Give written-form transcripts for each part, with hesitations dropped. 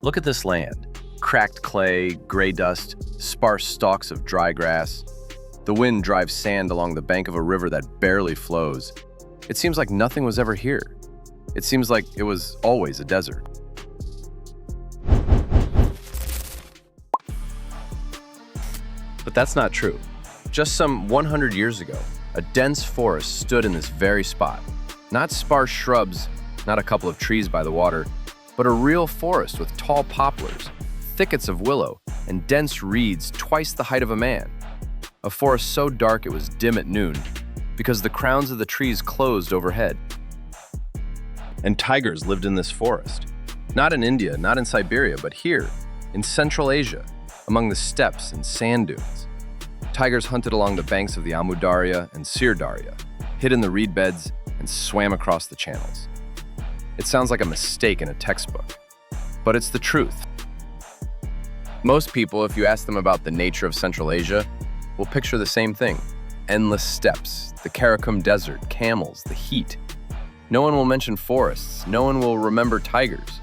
Look at this land. Cracked clay, gray dust, sparse stalks of dry grass. The wind drives sand along the bank of a river that barely flows. It seems like nothing was ever here. It seems like it was always a desert. But that's not true. Just some 100 years ago, a dense forest stood in this very spot. Not sparse shrubs, not a couple of trees by the water, but a real forest with tall poplars, thickets of willow, and dense reeds twice the height of a man. A forest so dark it was dim at noon, because the crowns of the trees closed overhead. And tigers lived in this forest. Not in India, not in Siberia, but here, in Central Asia, among the steppes and sand dunes. Tigers hunted along the banks of the Amu Darya and Darya, hid in the reed beds, and swam across the channels. It sounds like a mistake in a textbook, but it's the truth. Most people, if you ask them about the nature of Central Asia, will picture the same thing. Endless steppes, the Karakum Desert, camels, the heat. No one will mention forests, no one will remember tigers,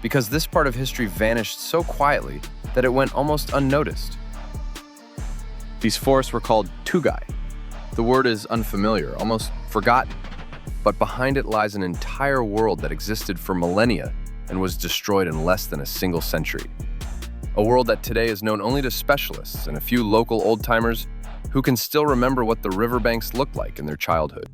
because this part of history vanished so quietly that it went almost unnoticed. These forests were called tugai. The word is unfamiliar, almost forgotten, but behind it lies an entire world that existed for millennia and was destroyed in less than a single century. A world that today is known only to specialists and a few local old-timers who can still remember what the riverbanks looked like in their childhood.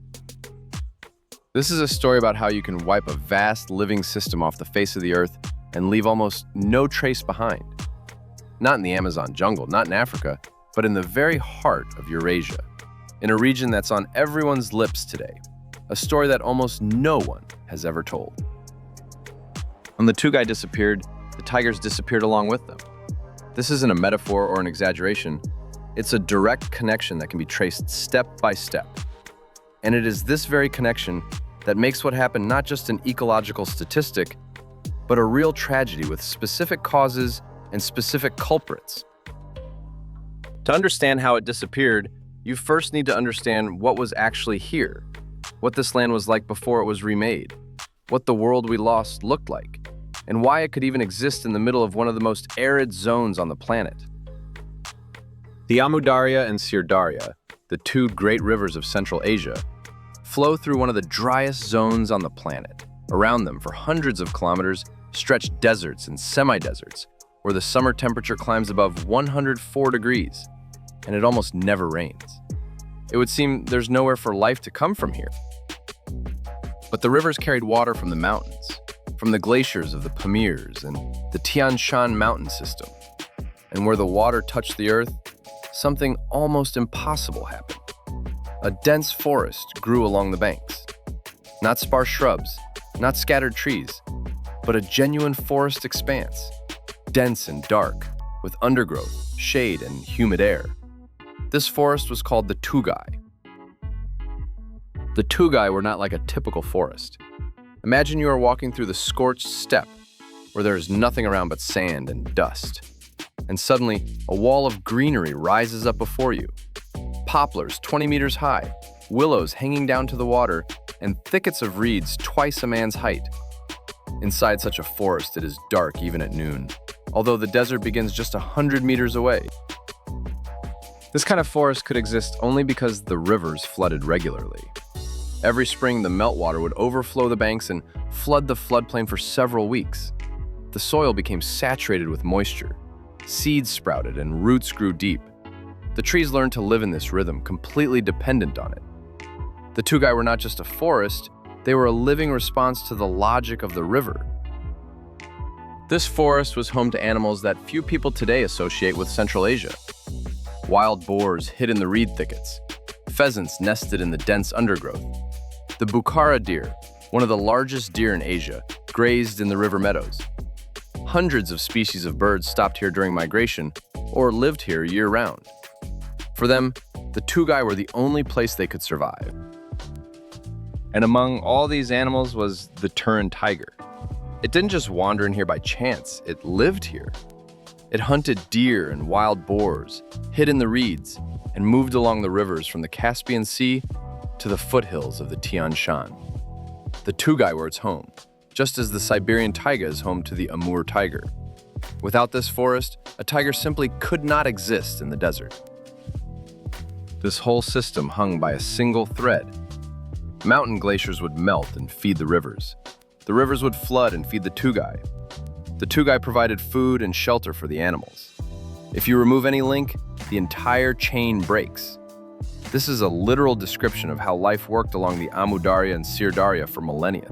This is a story about how you can wipe a vast living system off the face of the earth and leave almost no trace behind. Not in the Amazon jungle, not in Africa, but in the very heart of Eurasia, in a region that's on everyone's lips today, a story that almost no one has ever told. When the tugai disappeared, the tigers disappeared along with them. This isn't a metaphor or an exaggeration. It's a direct connection that can be traced step by step. And it is this very connection that makes what happened not just an ecological statistic, but a real tragedy with specific causes and specific culprits. To understand how it disappeared, you first need to understand what was actually here, what this land was like before it was remade, what the world we lost looked like, and why it could even exist in the middle of one of the most arid zones on the planet. The Amu Darya and Darya, the two great rivers of Central Asia, flow through one of the driest zones on the planet. Around them, for hundreds of kilometers, stretch deserts and semi-deserts, where the summer temperature climbs above 104 degrees, and it almost never rains. It would seem there's nowhere for life to come from here. But the rivers carried water from the mountains, from the glaciers of the Pamirs and the Tian Shan mountain system. And where the water touched the earth, something almost impossible happened. A dense forest grew along the banks. Not sparse shrubs, not scattered trees, but a genuine forest expanse, dense and dark, with undergrowth, shade, and humid air. This forest was called the tugai. The tugai were not like a typical forest. Imagine you are walking through the scorched steppe, where there is nothing around but sand and dust. And suddenly, a wall of greenery rises up before you. Poplars 20 meters high, willows hanging down to the water, and thickets of reeds twice a man's height. Inside such a forest, it is dark even at noon, although the desert begins just 100 meters away. This kind of forest could exist only because the rivers flooded regularly. Every spring, the meltwater would overflow the banks and flood the floodplain for several weeks. The soil became saturated with moisture. Seeds sprouted and roots grew deep. The trees learned to live in this rhythm, completely dependent on it. The tugai were not just a forest, they were a living response to the logic of the river. This forest was home to animals that few people today associate with Central Asia. Wild boars hid in the reed thickets. Pheasants nested in the dense undergrowth. The Bukhara deer, one of the largest deer in Asia, grazed in the river meadows. Hundreds of species of birds stopped here during migration or lived here year-round. For them, the tugai were the only place they could survive. And among all these animals was the Turan tiger. It didn't just wander in here by chance, it lived here. It hunted deer and wild boars, hid in the reeds, and moved along the rivers from the Caspian Sea to the foothills of the Tian Shan. The tugai were its home, just as the Siberian taiga is home to the Amur tiger. Without this forest, a tiger simply could not exist in the desert. This whole system hung by a single thread. Mountain glaciers would melt and feed the rivers. The rivers would flood and feed the tugai. The tugai provided food and shelter for the animals. If you remove any link, the entire chain breaks. This is a literal description of how life worked along the Amu Darya and Sir Darya for millennia.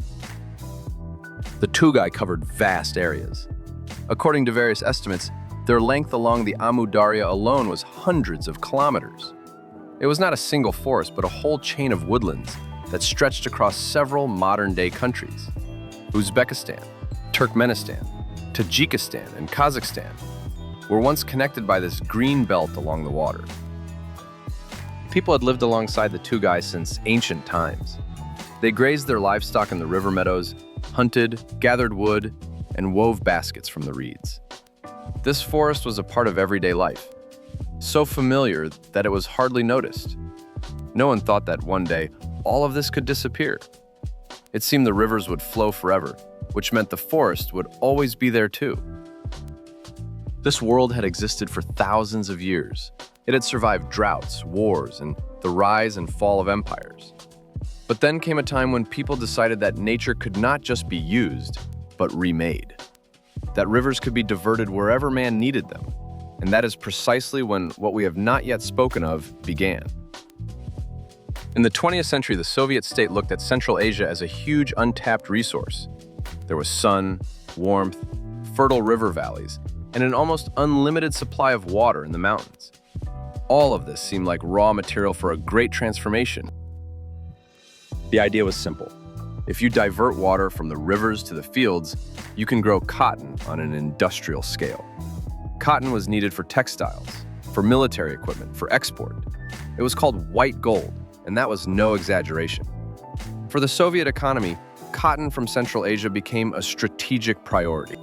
The tugai covered vast areas. According to various estimates, their length along the Amu Darya alone was hundreds of kilometers. It was not a single forest, but a whole chain of woodlands that stretched across several modern-day countries. Uzbekistan, Turkmenistan, Tajikistan, and Kazakhstan were once connected by this green belt along the water. People had lived alongside the tugai since ancient times. They grazed their livestock in the river meadows, hunted, gathered wood, and wove baskets from the reeds. This forest was a part of everyday life, so familiar that it was hardly noticed. No one thought that one day all of this could disappear. It seemed the rivers would flow forever, which meant the forest would always be there too. This world had existed for thousands of years. It had survived droughts, wars, and the rise and fall of empires. But then came a time when people decided that nature could not just be used, but remade. That rivers could be diverted wherever man needed them. And that is precisely when what we have not yet spoken of began. In the 20th century, the Soviet state looked at Central Asia as a huge untapped resource. There was sun, warmth, fertile river valleys, and an almost unlimited supply of water in the mountains. All of this seemed like raw material for a great transformation. The idea was simple. If you divert water from the rivers to the fields, you can grow cotton on an industrial scale. Cotton was needed for textiles, for military equipment, for export. It was called white gold, and that was no exaggeration. For the Soviet economy, cotton from Central Asia became a strategic priority.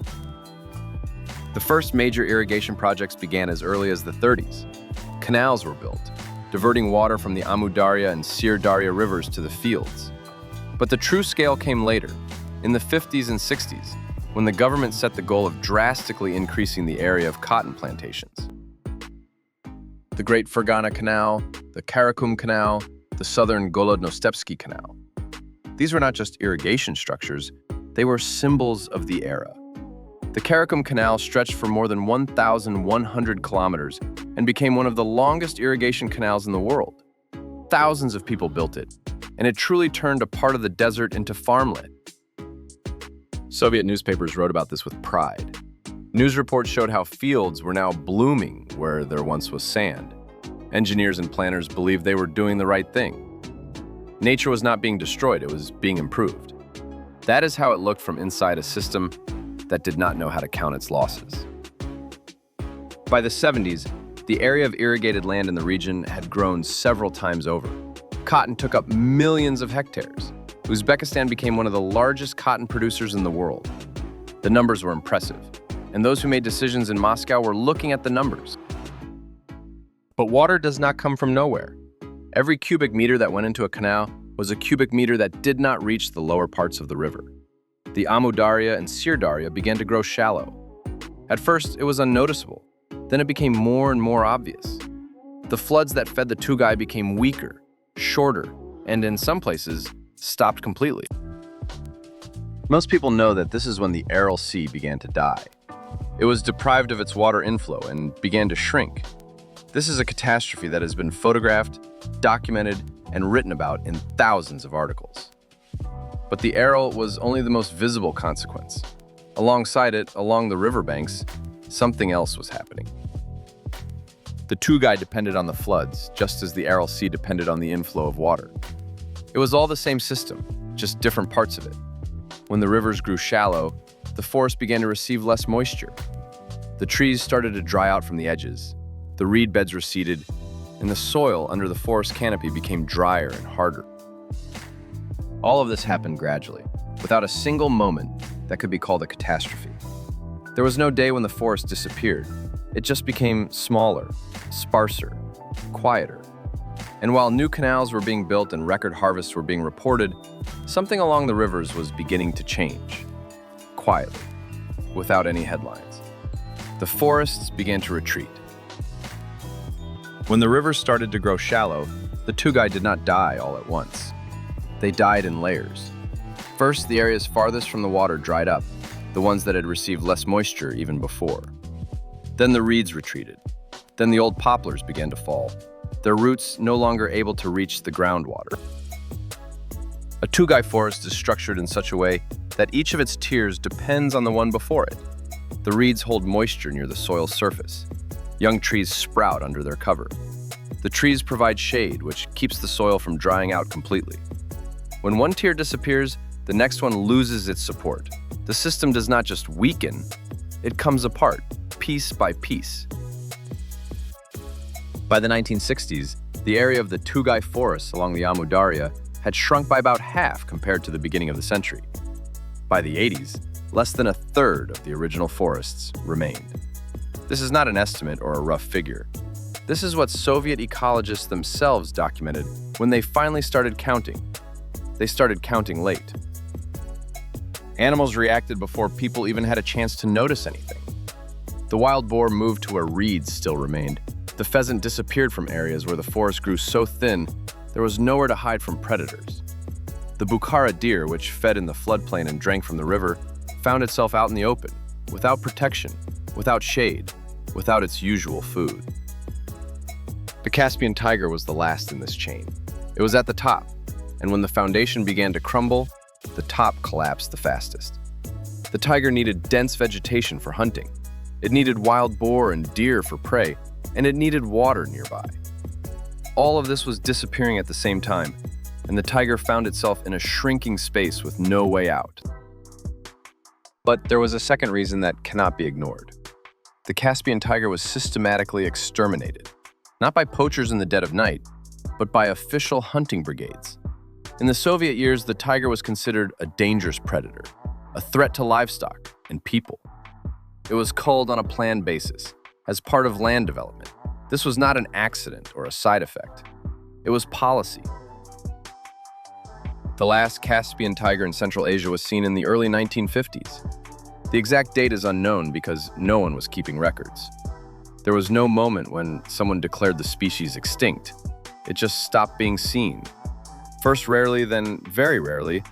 The first major irrigation projects began as early as the 30s. Canals were built, diverting water from the Amu Darya and Sir Darya rivers to the fields. But the true scale came later, in the 50s and 60s, when the government set the goal of drastically increasing the area of cotton plantations. The Great Fergana Canal, the Karakum Canal, the Southern Golodnostepsky Canal. These were not just irrigation structures, they were symbols of the era. The Karakum Canal stretched for more than 1,100 kilometers and became one of the longest irrigation canals in the world. Thousands of people built it, and it truly turned a part of the desert into farmland. Soviet newspapers wrote about this with pride. News reports showed how fields were now blooming where there once was sand. Engineers and planners believed they were doing the right thing. Nature was not being destroyed, it was being improved. That is how it looked from inside a system that did not know how to count its losses. By the 70s, the area of irrigated land in the region had grown several times over. Cotton took up millions of hectares. Uzbekistan became one of the largest cotton producers in the world. The numbers were impressive, and those who made decisions in Moscow were looking at the numbers. But water does not come from nowhere. Every cubic meter that went into a canal was a cubic meter that did not reach the lower parts of the river. The Amu Darya and Sir Darya began to grow shallow. At first, it was unnoticeable. Then it became more and more obvious. The floods that fed the tugai became weaker, shorter, and in some places, stopped completely. Most people know that this is when the Aral Sea began to die. It was deprived of its water inflow and began to shrink. This is a catastrophe that has been photographed, documented, and written about in thousands of articles. But the Aral was only the most visible consequence. Alongside it, along the riverbanks, something else was happening. The tugai depended on the floods, just as the Aral Sea depended on the inflow of water. It was all the same system, just different parts of it. When the rivers grew shallow, the forest began to receive less moisture. The trees started to dry out from the edges, the reed beds receded, and the soil under the forest canopy became drier and harder. All of this happened gradually, without a single moment that could be called a catastrophe. There was no day when the forest disappeared. It just became smaller, sparser, quieter. And while new canals were being built and record harvests were being reported, something along the rivers was beginning to change. quietly, without any headlines. The forests began to retreat. When the rivers started to grow shallow, the tugai did not die all at once. They died in layers. First, the areas farthest from the water dried up, the ones that had received less moisture even before. Then the reeds retreated. Then the old poplars began to fall, their roots no longer able to reach the groundwater. A tugai forest is structured in such a way that each of its tiers depends on the one before it. The reeds hold moisture near the soil's surface. Young trees sprout under their cover. The trees provide shade, which keeps the soil from drying out completely. When one tier disappears, the next one loses its support. The system does not just weaken, it comes apart, piece by piece. By the 1960s, the area of the tugai forests along the Amu Darya had shrunk by about half compared to the beginning of the century. By the 80s, less than a third of the original forests remained. This is not an estimate or a rough figure. This is what Soviet ecologists themselves documented when they finally started counting. They started counting late. Animals reacted before people even had a chance to notice anything. The wild boar moved to where reeds still remained. The pheasant disappeared from areas where the forest grew so thin there was nowhere to hide from predators. The Bukhara deer, which fed in the floodplain and drank from the river, found itself out in the open, without protection, without shade, without its usual food. The Caspian tiger was the last in this chain. It was at the top, and when the foundation began to crumble, the top collapsed the fastest. The tiger needed dense vegetation for hunting. It needed wild boar and deer for prey, and it needed water nearby. All of this was disappearing at the same time, and the tiger found itself in a shrinking space with no way out. But there was a second reason that cannot be ignored. The Caspian tiger was systematically exterminated, not by poachers in the dead of night, but by official hunting brigades. In the Soviet years, the tiger was considered a dangerous predator, a threat to livestock and people. It was culled on a planned basis, as part of land development. This was not an accident or a side effect. It was policy. The last Caspian tiger in Central Asia was seen in the early 1950s. The exact date is unknown because no one was keeping records. There was no moment when someone declared the species extinct. It just stopped being seen. First rarely, then very rarely,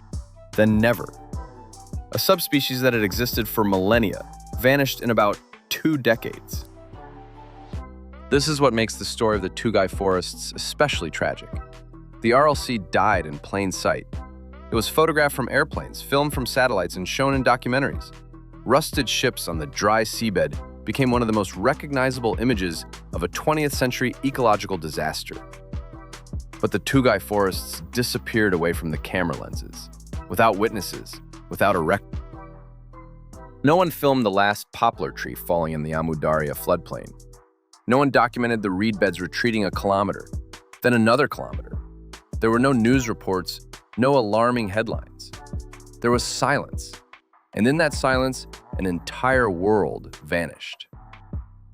then never. A subspecies that had existed for millennia vanished in about 2 decades. This is what makes the story of the tugai forests especially tragic. The Aral Sea died in plain sight. It was photographed from airplanes, filmed from satellites, and shown in documentaries. Rusted ships on the dry seabed became one of the most recognizable images of a 20th century ecological disaster. But the tugai forests disappeared away from the camera lenses, without witnesses, without a record. No one filmed the last poplar tree falling in the Amu Darya floodplain. No one documented the reed beds retreating a kilometer, then another kilometer. There were no news reports, no alarming headlines. There was silence, and in that silence, an entire world vanished.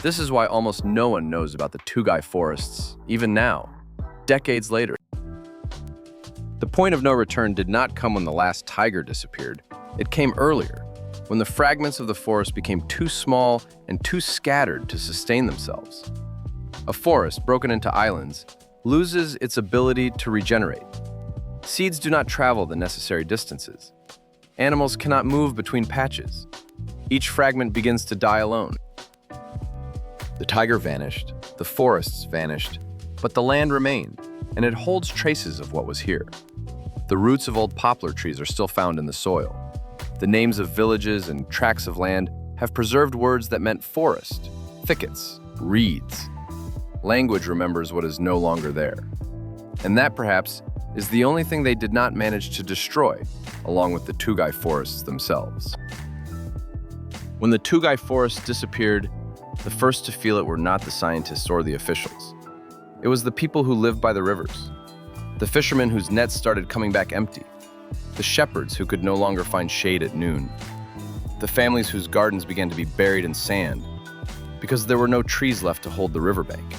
This is why almost no one knows about the tugai forests, even now, decades later. The point of no return did not come when the last tiger disappeared. It came earlier, when the fragments of the forest became too small and too scattered to sustain themselves. A forest broken into islands loses its ability to regenerate. Seeds do not travel the necessary distances. Animals cannot move between patches. Each fragment begins to die alone. The tiger vanished, the forests vanished, but the land remained, and it holds traces of what was here. The roots of old poplar trees are still found in the soil. The names of villages and tracts of land have preserved words that meant forest, thickets, reeds. Language remembers what is no longer there. And that, perhaps, is the only thing they did not manage to destroy, along with the tugai forests themselves. When the tugai forests disappeared, the first to feel it were not the scientists or the officials. It was the people who lived by the rivers, the fishermen whose nets started coming back empty, the shepherds who could no longer find shade at noon, the families whose gardens began to be buried in sand because there were no trees left to hold the riverbank.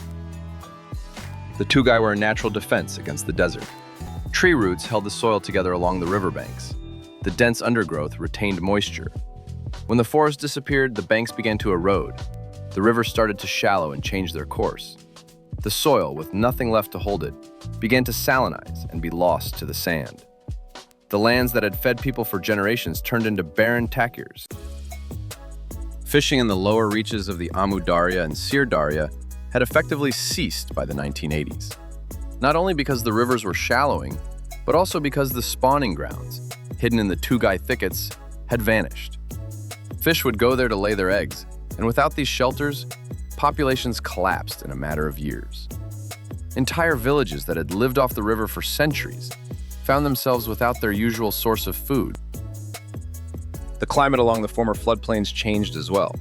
The tugai were a natural defense against the desert. Tree roots held the soil together along the riverbanks. The dense undergrowth retained moisture. When the forest disappeared, the banks began to erode. The rivers started to shallow and change their course. The soil, with nothing left to hold it, began to salinize and be lost to the sand. The lands that had fed people for generations turned into barren takyrs. Fishing in the lower reaches of the Amu Darya and Darya had effectively ceased by the 1980s. Not only because the rivers were shallowing, but also because the spawning grounds, hidden in the tugai thickets, had vanished. Fish would go there to lay their eggs, and without these shelters, populations collapsed in a matter of years. Entire villages that had lived off the river for centuries found themselves without their usual source of food. The climate along the former floodplains changed as well.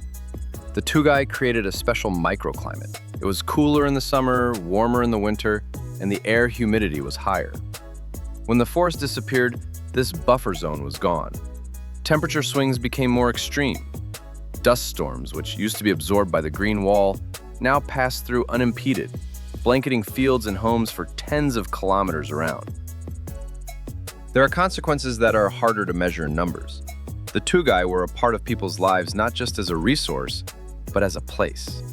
The tugai created a special microclimate. It was cooler in the summer, warmer in the winter, and the air humidity was higher. When the forest disappeared, this buffer zone was gone. Temperature swings became more extreme. Dust storms, which used to be absorbed by the green wall, now passed through unimpeded, blanketing fields and homes for tens of kilometers around. There are consequences that are harder to measure in numbers. The tugai were a part of people's lives not just as a resource, but as a place.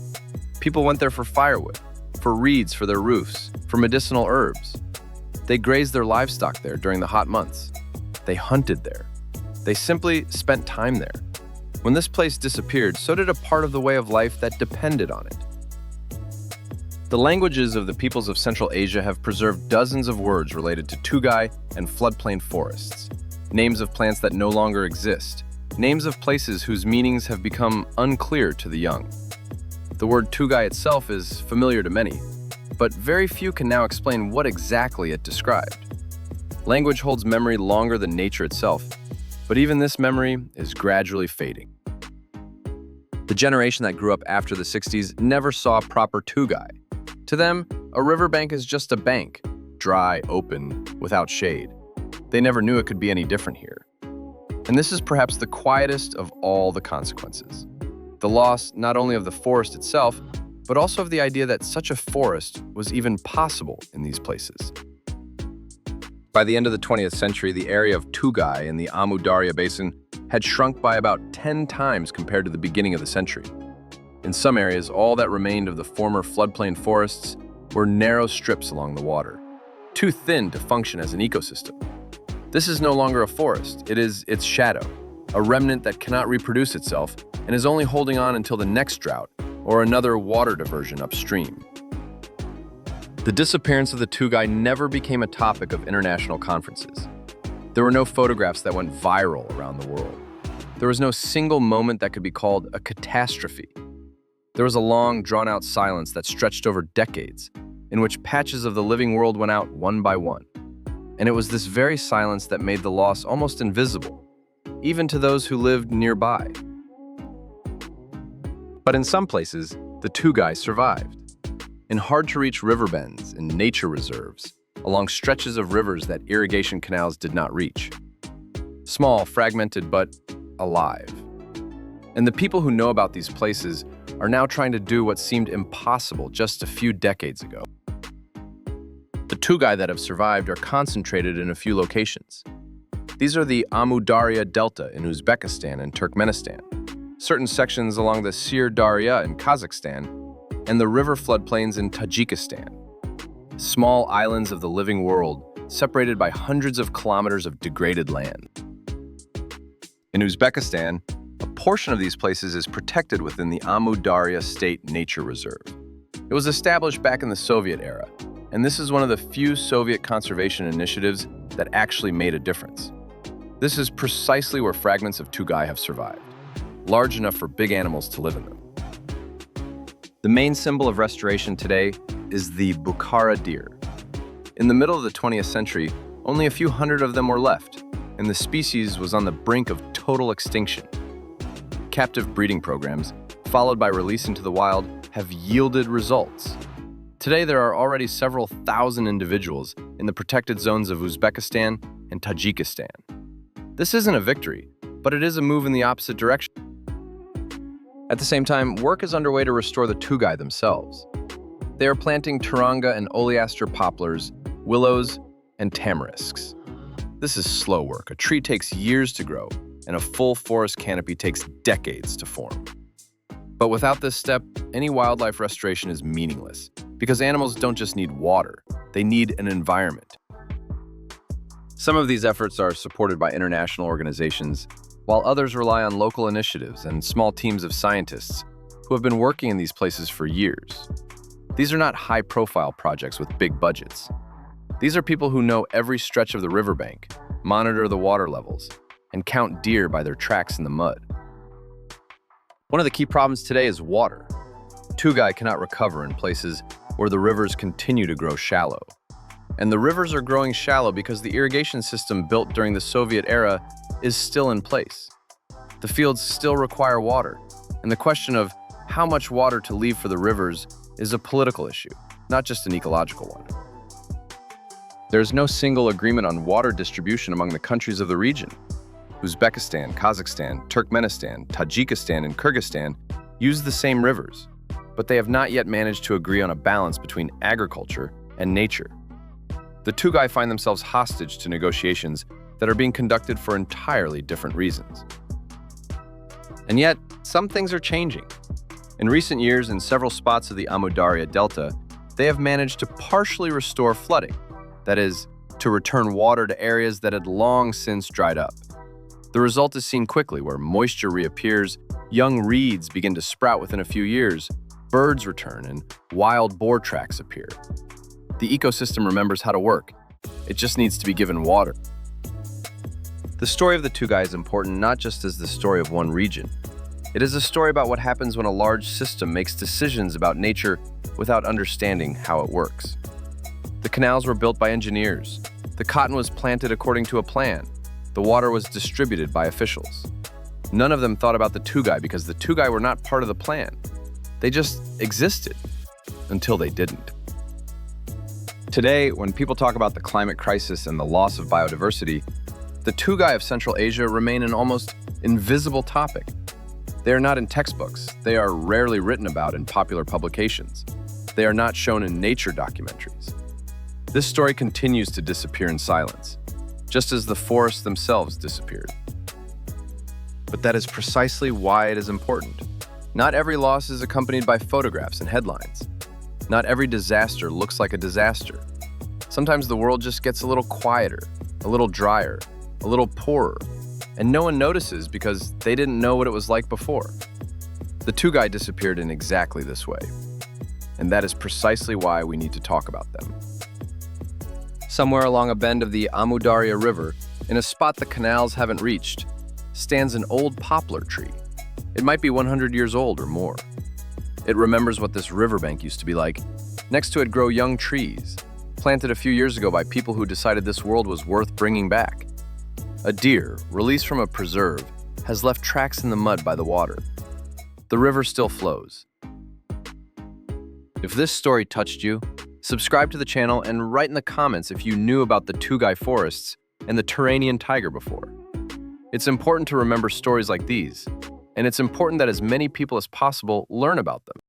People went there for firewood, for reeds for their roofs, for medicinal herbs. They grazed their livestock there during the hot months. They hunted there. They simply spent time there. When this place disappeared, so did a part of the way of life that depended on it. The languages of the peoples of Central Asia have preserved dozens of words related to tugai and floodplain forests, names of plants that no longer exist, names of places whose meanings have become unclear to the young. The word tugai itself is familiar to many, but very few can now explain what exactly it described. Language holds memory longer than nature itself, but even this memory is gradually fading. The generation that grew up after the 60s never saw proper tugai. To them, a riverbank is just a bank, dry, open, without shade. They never knew it could be any different here. And this is perhaps the quietest of all the consequences. The loss not only of the forest itself, but also of the idea that such a forest was even possible in these places. By the end of the 20th century, the area of tugai in the Amu Darya basin had shrunk by about 10 times compared to the beginning of the century. In some areas, all that remained of the former floodplain forests were narrow strips along the water, too thin to function as an ecosystem. This is no longer a forest, it is its shadow, a remnant that cannot reproduce itself and is only holding on until the next drought or another water diversion upstream. The disappearance of the tugai never became a topic of international conferences. There were no photographs that went viral around the world. There was no single moment that could be called a catastrophe. There was a long, drawn-out silence that stretched over decades, in which patches of the living world went out one by one. And it was this very silence that made the loss almost invisible, even to those who lived nearby. But in some places, the tugai survived. In hard-to-reach river bends and nature reserves, along stretches of rivers that irrigation canals did not reach. Small, fragmented, but alive. And the people who know about these places are now trying to do what seemed impossible just a few decades ago. The tugai that have survived are concentrated in a few locations. These are the Amu Darya Delta in Uzbekistan and Turkmenistan, certain sections along the Darya in Kazakhstan, and the river floodplains in Tajikistan. Small islands of the living world, separated by hundreds of kilometers of degraded land. In Uzbekistan, a portion of these places is protected within the Amu Darya State Nature Reserve. It was established back in the Soviet era, and this is one of the few Soviet conservation initiatives that actually made a difference. This is precisely where fragments of tugai have survived, large enough for big animals to live in them. The main symbol of restoration today is the Bukhara deer. In the middle of the 20th century, only a few hundred of them were left, and the species was on the brink of total extinction. Captive breeding programs, followed by release into the wild, have yielded results. Today, there are already several thousand individuals in the protected zones of Uzbekistan and Tajikistan. This isn't a victory, but it is a move in the opposite direction. At the same time, work is underway to restore the tugai themselves. They are planting turanga and oleaster poplars, willows, and tamarisks. This is slow work. A tree takes years to grow, and a full forest canopy takes decades to form. But without this step, any wildlife restoration is meaningless, because animals don't just need water, they need an environment. Some of these efforts are supported by international organizations, while others rely on local initiatives and small teams of scientists who have been working in these places for years. These are not high-profile projects with big budgets. These are people who know every stretch of the riverbank, monitor the water levels, and count deer by their tracks in the mud. One of the key problems today is water. Tugai cannot recover in places where the rivers continue to grow shallow. And the rivers are growing shallow because the irrigation system built during the Soviet era is still in place. The fields still require water, and the question of how much water to leave for the rivers is a political issue, not just an ecological one. There is no single agreement on water distribution among the countries of the region. Uzbekistan, Kazakhstan, Turkmenistan, Tajikistan, and Kyrgyzstan use the same rivers, but they have not yet managed to agree on a balance between agriculture and nature. The tugai find themselves hostage to negotiations that are being conducted for entirely different reasons. And yet, some things are changing. In recent years, in several spots of the Amu Darya Delta, they have managed to partially restore flooding, that is, to return water to areas that had long since dried up. The result is seen quickly, where moisture reappears, young reeds begin to sprout within a few years, birds return, and wild boar tracks appear. The ecosystem remembers how to work. It just needs to be given water. The story of the tugai is important not just as the story of one region. It is a story about what happens when a large system makes decisions about nature without understanding how it works. The canals were built by engineers. The cotton was planted according to a plan. The water was distributed by officials. None of them thought about the tugai because the tugai were not part of the plan. They just existed until they didn't. Today, when people talk about the climate crisis and the loss of biodiversity, the tugai of Central Asia remain an almost invisible topic. They are not in textbooks. They are rarely written about in popular publications. They are not shown in nature documentaries. This story continues to disappear in silence, just as the forests themselves disappeared. But that is precisely why it is important. Not every loss is accompanied by photographs and headlines. Not every disaster looks like a disaster. Sometimes the world just gets a little quieter, a little drier, a little poorer, and no one notices because they didn't know what it was like before. The tugai disappeared in exactly this way, and that is precisely why we need to talk about them. Somewhere along a bend of the Amu Darya River, in a spot the canals haven't reached, stands an old poplar tree. It might be 100 years old or more. It remembers what this riverbank used to be like. Next to it grow young trees, planted a few years ago by people who decided this world was worth bringing back. A deer, released from a preserve, has left tracks in the mud by the water. The river still flows. If this story touched you, subscribe to the channel and write in the comments if you knew about the tugai forests and the Turanian tiger before. It's important to remember stories like these, and it's important that as many people as possible learn about them.